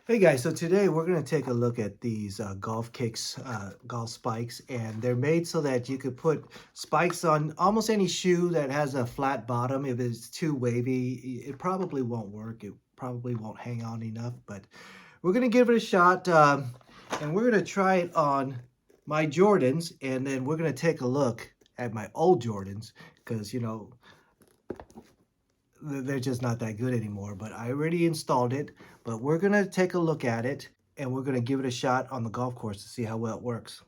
Hey guys, so today we're going to take a look at these GolfKicks golf spikes, and they're made so that you could put spikes on almost any shoe that has a flat bottom. If it's too wavy, it probably won't work. It probably won't hang on enough, but we're going to give it a shot, and we're going to try it on my Jordans, and then we're going to take a look at my old Jordans because, they're just not that good anymore. But I already installed it, but we're gonna take a look at it and we're gonna give it a shot on the golf course to see how well it works.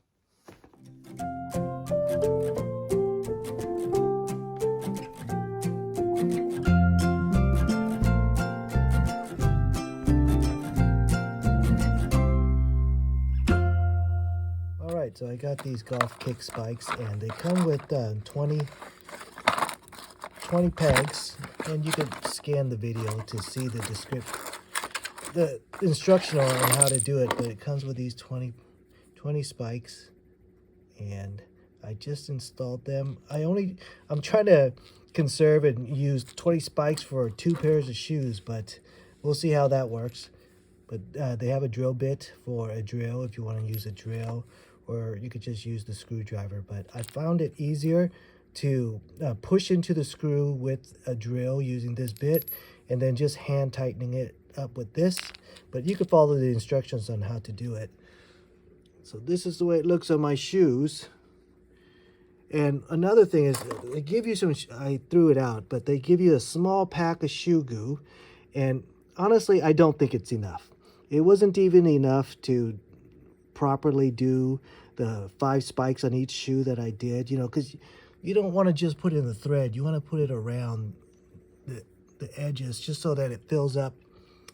All right, so I got these GolfKick spikes, and they come with 20 pegs, and you can scan the video to see the instructional on how to do it. But it comes with these 20 spikes, and I just installed them. I'm trying to conserve and use 20 spikes for 2 pairs of shoes, but we'll see how that works. But they have a drill bit for a drill if you want to use a drill, or you could just use the screwdriver. But I found it easier to push into the screw with a drill using this bit, and then just hand tightening it up with this. But you can follow the instructions on how to do it. So this is the way it looks on my shoes. And another thing is they give you some, I threw it out, but they give you a small pack of shoe goo. And honestly, I don't think it's enough. It wasn't even enough to properly do the 5 spikes on each shoe that I did, because you don't want to just put it in the thread. You want to put it around the edges just so that it fills up,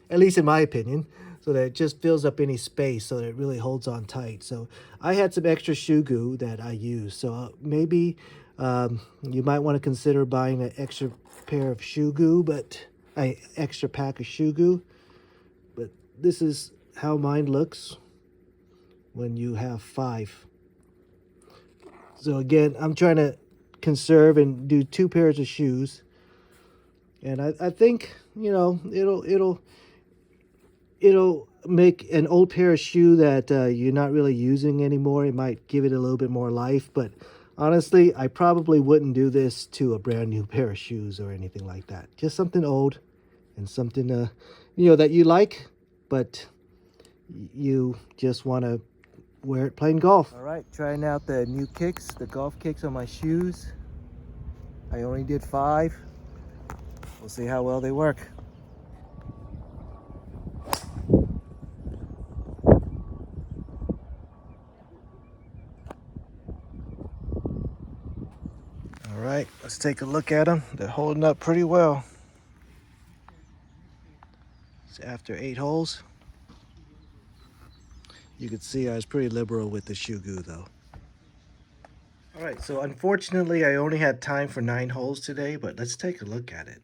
at least in my opinion, so that it just fills up any space so that it really holds on tight. So I had some extra shoe goo that I used. So maybe you might want to consider buying an extra pair of shoe goo, but an extra pack of shoe goo. But this is how mine looks when you have 5. So again, I'm trying to conserve and do 2 pairs of shoes. And I think, it'll make an old pair of shoe that you're not really using anymore. It might give it a little bit more life, but honestly, I probably wouldn't do this to a brand new pair of shoes or anything like that. Just something old and something that you like, but you just want to wear it playing golf. All right, trying out the new kicks, the golf kicks on my shoes. I only did 5. We'll see how well they work. All right, let's take a look at them. They're holding up pretty well. It's after 8 holes. You can see I was pretty liberal with the shoe goo though. All right, so unfortunately I only had time for 9 holes today, but let's take a look at it.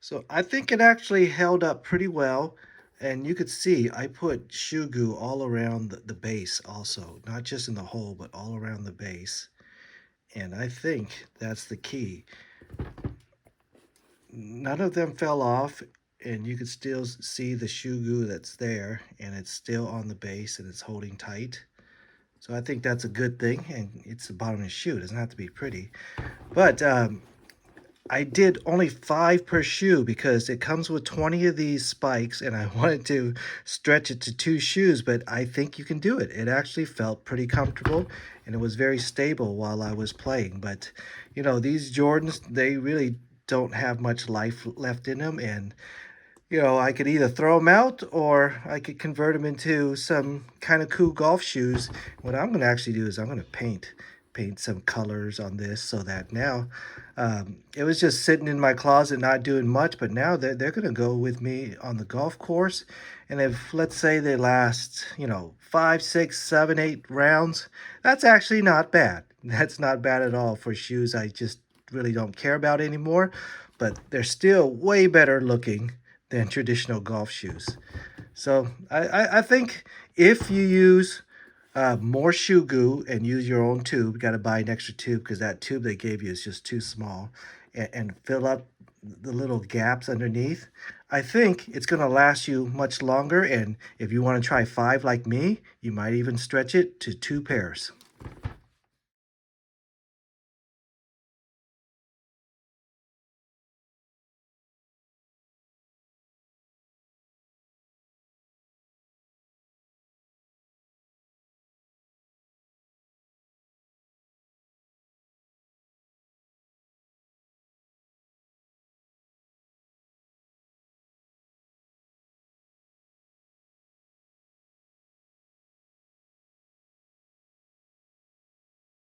So I think it actually held up pretty well. And you could see I put shoe goo all around the base also, not just in the hole, but all around the base. And I think that's the key. None of them fell off, and you could still see the shoe goo that's there, and it's still on the base and it's holding tight. So I think that's a good thing, and it's the bottom of the shoe. It doesn't have to be pretty. But I did only 5 per shoe because it comes with 20 of these spikes, and I wanted to stretch it to 2 shoes, but I think you can do it. It actually felt pretty comfortable, and it was very stable while I was playing. But, these Jordans, they really don't have much life left in them, and, I could either throw them out or I could convert them into some kind of cool golf shoes. What I'm going to actually do is I'm going to paint some colors on this so that now it was just sitting in my closet not doing much, but now they're going to go with me on the golf course. And if, let's say, they last 5, 6, 7, 8 rounds, that's actually not bad. That's not bad at all for shoes I just really don't care about anymore, but they're still way better looking than traditional golf shoes. So I think if you use more shoe goo and use your own tube, you got to buy an extra tube because that tube they gave you is just too small, and fill up the little gaps underneath. I think it's going to last you much longer, and if you want to try 5 like me, you might even stretch it to 2 pairs.